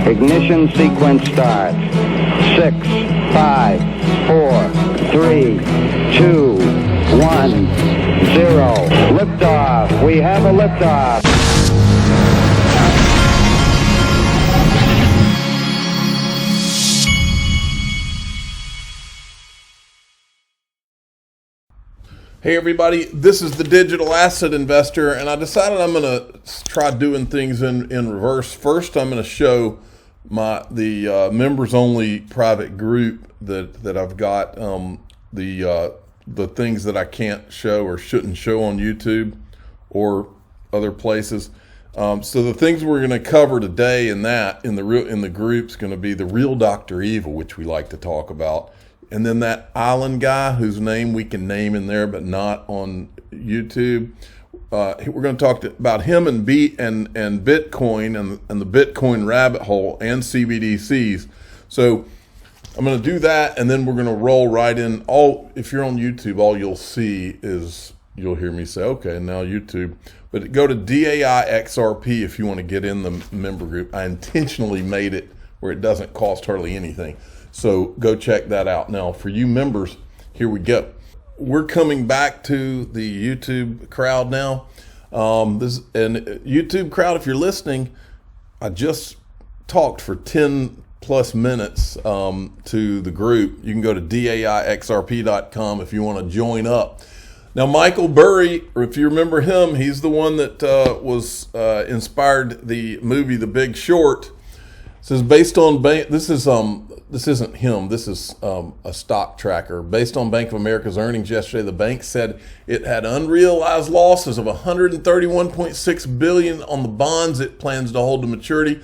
Ignition sequence starts. 6, 5, 4, 3, 2, 1, 0. Liftoff. We have a liftoff. Hey everybody, this is the Digital Asset Investor, and I decided I'm going to try doing things in reverse. First, I'm going to show the members only private group that I've got, the things that I can't show or shouldn't show on YouTube or other places. So the things we're going to cover today in the group's going to be the real Dr. Evil, which we like to talk about. And then that island guy whose name we can name in there, but not on YouTube. We're going to talk about him and Bitcoin and the Bitcoin rabbit hole and CBDCs. So I'm going to do that, and then we're going to roll right in. If you're on YouTube, all you'll see is you'll hear me say, okay, now YouTube. But go to DAI XRP if you want to get in the member group. I intentionally made it where it doesn't cost hardly anything. So go check that out. Now, for you members, here we go. We're coming back to the YouTube crowd now. YouTube crowd, if you're listening, I just talked for 10 plus minutes to the group. You can go to daixrp.com if you want to join up. Now, Michael Burry, if you remember him, he's the one that inspired the movie The Big Short. It says based on this isn't him. This is a stock tracker. Based on Bank of America's earnings yesterday, the bank said it had unrealized losses of $131.6 billion on the bonds it plans to hold to maturity,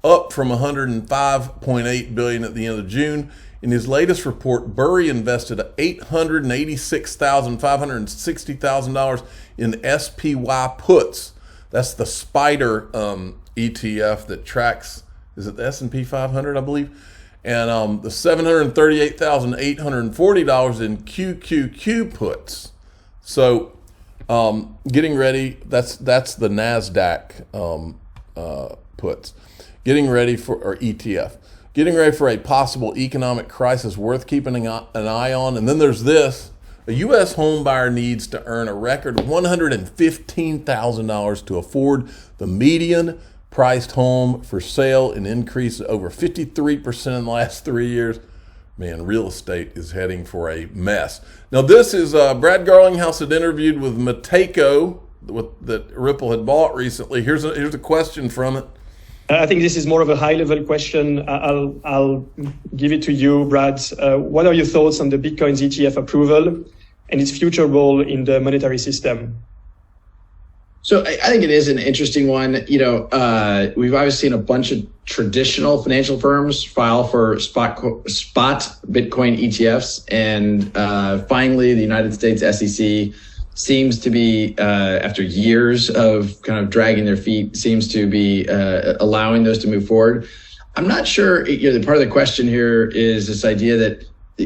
up from $105.8 billion at the end of June. In his latest report, Burry invested $886,560,000 in SPY puts. That's the SPDR ETF that tracks. Is it the S&P 500, I believe? And the $738,840 in QQQ puts. So getting ready, that's the NASDAQ puts. Getting ready for, or ETF. Getting ready for a possible economic crisis worth keeping an eye on. And then there's this. A U.S. home buyer needs to earn a record $115,000 to afford the median priced home for sale, an increase of over 53% in the last 3 years. Man, real estate is heading for a mess. Now, this is Brad Garlinghouse had interviewed with Mateko that Ripple had bought recently. Here's a question from it. I think this is more of a high-level question. I'll give it to you, Brad. What are your thoughts on the Bitcoin's ETF approval and its future role in the monetary system? So I think it is an interesting one. We've obviously seen a bunch of traditional financial firms file for spot Bitcoin ETFs. And finally, the United States SEC seems to be, after years of kind of dragging their feet, seems to be allowing those to move forward. I'm not sure, part of the question here is this idea that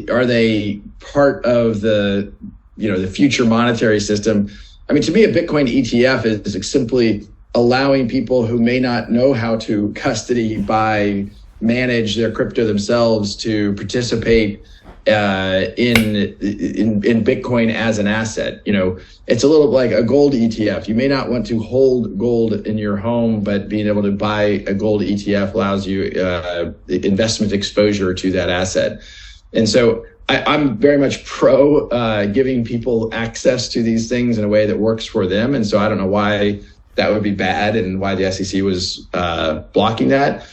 are they part of the future monetary system? I mean, to me, a Bitcoin ETF is simply allowing people who may not know how to custody, buy, manage their crypto themselves to participate in Bitcoin as an asset. It's a little like a gold ETF. You may not want to hold gold in your home, but being able to buy a gold ETF allows you investment exposure to that asset. And so I'm very much pro giving people access to these things in a way that works for them. And so I don't know why that would be bad and why the SEC was blocking that.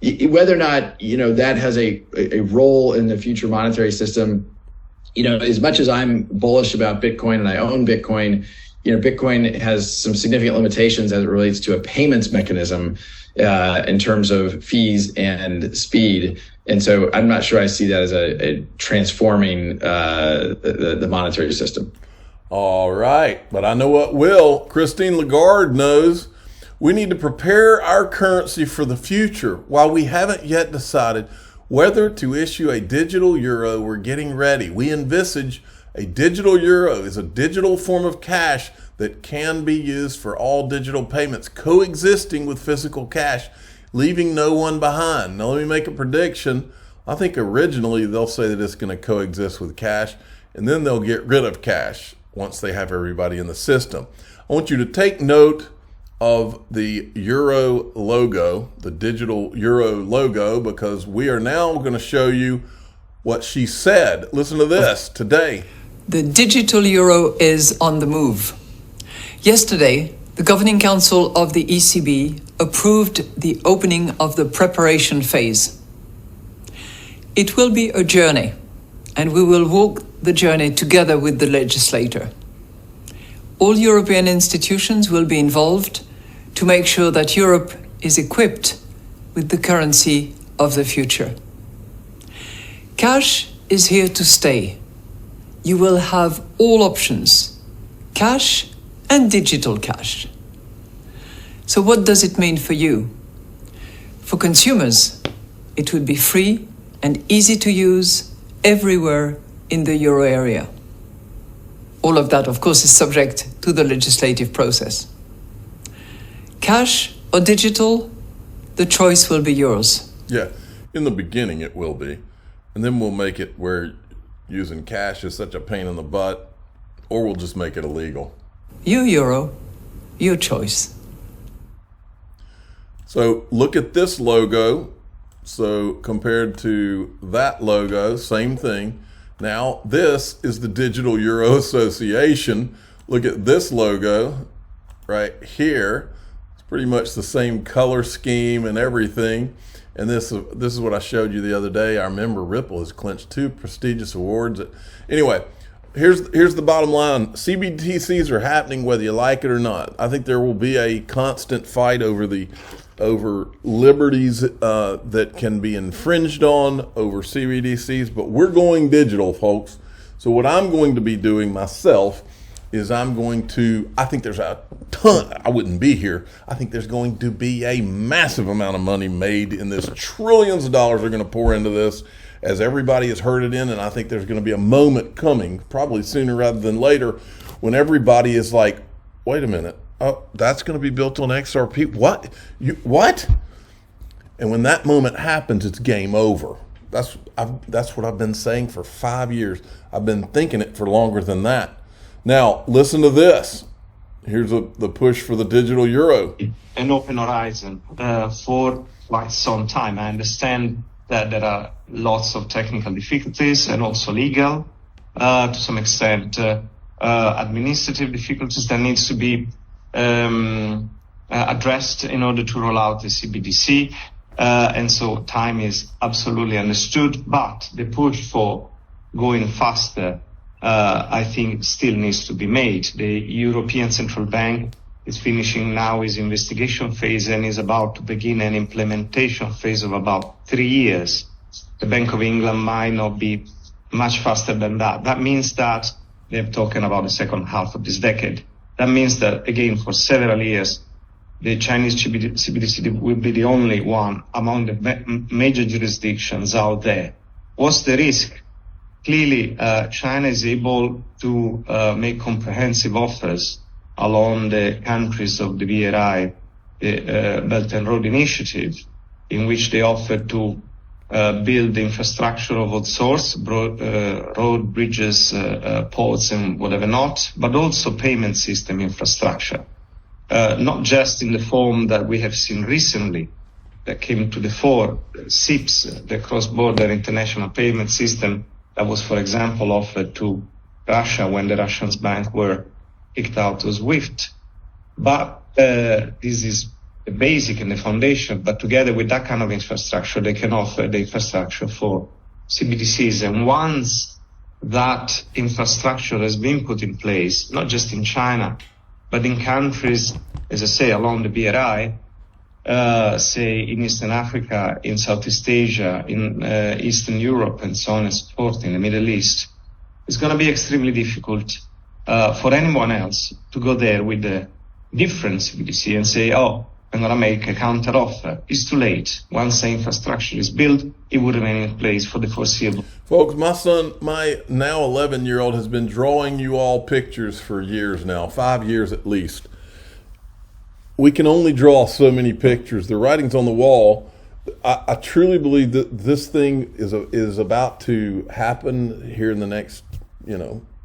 Whether or not, that has a role in the future monetary system, as much as I'm bullish about Bitcoin and I own Bitcoin, Bitcoin has some significant limitations as it relates to a payments mechanism in terms of fees and speed. And so I'm not sure I see that as a transforming the monetary system. All right. But I know what will. Christine Lagarde knows we need to prepare our currency for the future. While we haven't yet decided whether to issue a digital euro, we're getting ready. We envisage a digital euro is a digital form of cash that can be used for all digital payments, coexisting with physical cash. leaving no one behind. Now, let me make a prediction. I think originally they'll say that it's going to coexist with cash, and then they'll get rid of cash once they have everybody in the system. I want you to take note of the euro logo, the digital euro logo, because we are now going to show you what she said. Listen to this today. The digital euro is on the move. Yesterday, the Governing Council of the ECB approved the opening of the preparation phase. It will be a journey, and we will walk the journey together with the legislator. All European institutions will be involved to make sure that Europe is equipped with the currency of the future. Cash is here to stay. You will have all options, cash and digital cash. So what does it mean for you? For consumers, it would be free and easy to use everywhere in the euro area. All of that, of course, is subject to the legislative process. Cash or digital, the choice will be yours. Yeah, in the beginning it will be. And then we'll make it where using cash is such a pain in the butt, or we'll just make it illegal. Your euro, your choice. So look at this logo. So compared to that logo, same thing. Now this is the Digital Euro Association. Look at this logo right here. It's pretty much the same color scheme and everything. And this is what I showed you the other day. Our member Ripple has clinched 2 prestigious awards. Anyway, here's the bottom line. CBDCs are happening whether you like it or not. I think there will be a constant fight over liberties that can be infringed on over CBDCs, but we're going digital, folks. So what I'm going to be doing myself is I think there's a ton, I wouldn't be here. I think there's going to be a massive amount of money made in this. Trillions of dollars are going to pour into this as everybody has heard it in. And I think there's going to be a moment coming, probably sooner rather than later, when everybody is like, wait a minute. Oh, that's going to be built on XRP. What? What? And when that moment happens, it's game over. That's what I've been saying for 5 years. I've been thinking it for longer than that. Now, listen to this. Here's the push for the digital euro. An open horizon for quite some time. I understand that there are lots of technical difficulties and also legal, to some extent, administrative difficulties that needs to be addressed in order to roll out the CBDC. And so time is absolutely understood, but the push for going faster I think still needs to be made. The European Central Bank is finishing now its investigation phase and is about to begin an implementation phase of about 3 years. The Bank of England might not be much faster than that. That means that they're talking about the second half of this decade. That means that, again, for several years, the Chinese CBDC will be the only one among the major jurisdictions out there. What's the risk? Clearly, China is able to make comprehensive offers along the countries of the BRI, the Belt and Road Initiative, in which they offer to build infrastructure of all sorts, road, bridges, ports, and whatever not, but also payment system infrastructure. Not just in the form that we have seen recently that came to the fore, SIPS, the cross-border international payment system that was, for example, offered to Russia when the Russian banks were kicked out of SWIFT. But this is the basic and the foundation. But together with that kind of infrastructure, they can offer the infrastructure for CBDCs. And once that infrastructure has been put in place, not just in China, but in countries, as I say, along the BRI, say in Eastern Africa, in Southeast Asia, in Eastern Europe, and so on and so forth, in the Middle East, it's going to be extremely difficult for anyone else to go there with a different CBDC and say, oh, I'm going to make a counter offer. It's too late. Once the infrastructure is built, it will remain in place for the foreseeable. Folks, my son, my now 11-year-old, has been drawing you all pictures for years now, 5 years at least. we can only draw so many pictures. The writing's on the wall. I truly believe that this thing is about to happen here in the next,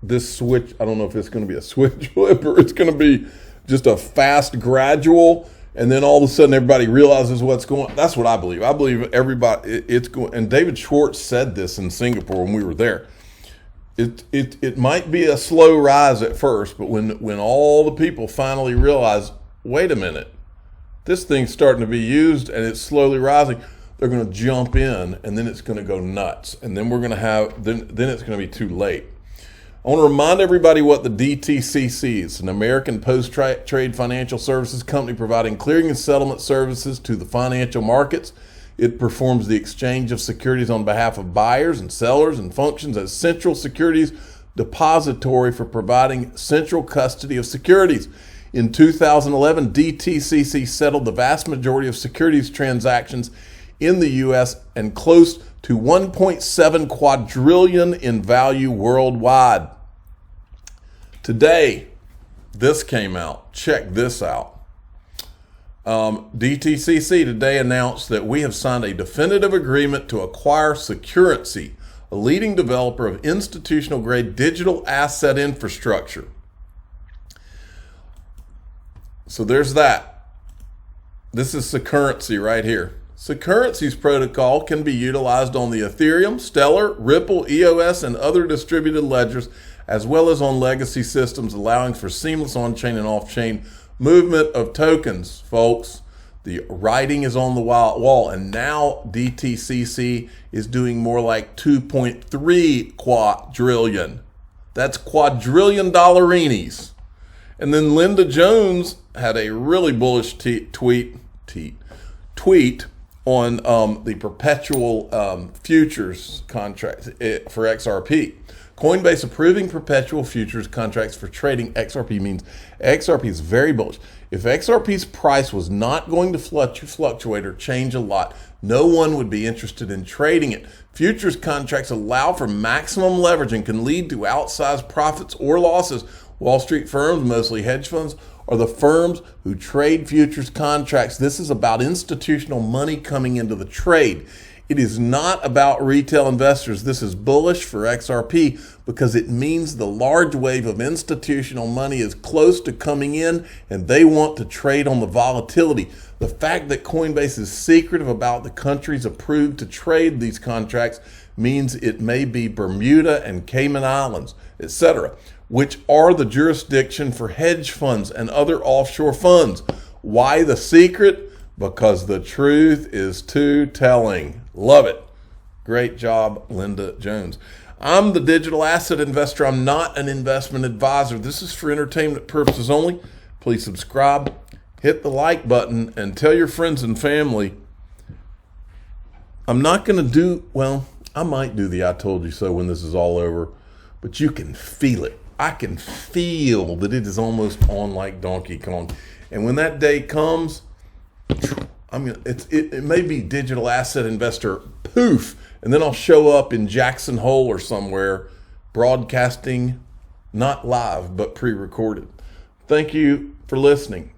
this switch. I don't know if it's going to be a switch flip or it's going to be just a fast gradual, and then all of a sudden everybody realizes what's going on. That's what I believe. I believe everybody, it's going, and David Schwartz said this in Singapore when we were there. It might be a slow rise at first, but when all the people finally realize, wait a minute, this thing's starting to be used and it's slowly rising, they're going to jump in, and then it's going to go nuts, and then we're going to have then it's going to be too late. I want to remind everybody what the DTCC is, an American post-trade financial services company providing clearing and settlement services to the financial markets. It performs the exchange of securities on behalf of buyers and sellers and functions as central securities depository for providing central custody of securities. In 2011, DTCC settled the vast majority of securities transactions in the U.S. and close to 1.7 quadrillion in value worldwide. Today, this came out. Check this out. DTCC today announced that we have signed a definitive agreement to acquire Securency, a leading developer of institutional-grade digital asset infrastructure. So there's that. This is Securency right here. Securency's protocol can be utilized on the Ethereum, Stellar, Ripple, EOS, and other distributed ledgers, as well as on legacy systems, allowing for seamless on-chain and off-chain movement of tokens, folks. The writing is on the wall, and now DTCC is doing more like 2.3 quadrillion. That's quadrillion dollarinis. And then Linda Jones had a really bullish tweet on the Perpetual futures contract for XRP. Coinbase approving Perpetual futures contracts for trading XRP means XRP is very bullish. If XRP's price was not going to fluctuate or change a lot, no one would be interested in trading it. Futures contracts allow for maximum leverage and can lead to outsized profits or losses. Wall Street firms, mostly hedge funds, are the firms who trade futures contracts. This is about institutional money coming into the trade. It is not about retail investors. This is bullish for XRP because it means the large wave of institutional money is close to coming in and they want to trade on the volatility. The fact that Coinbase is secretive about the countries approved to trade these contracts means it may be Bermuda and Cayman Islands, etc., which are the jurisdiction for hedge funds and other offshore funds. Why the secret? Because the truth is too telling. Love it. Great job, Linda Jones. I'm the digital asset investor. I'm not an investment advisor. This is for entertainment purposes only. Please subscribe, hit the like button, and tell your friends and family. I'm not going to do, well, I might do the I told you so when this is all over, but you can feel it. I can feel that it is almost on like Donkey Kong. And when that day comes, it may be digital asset investor poof, and then I'll show up in Jackson Hole or somewhere broadcasting, not live, but pre-recorded. Thank you for listening.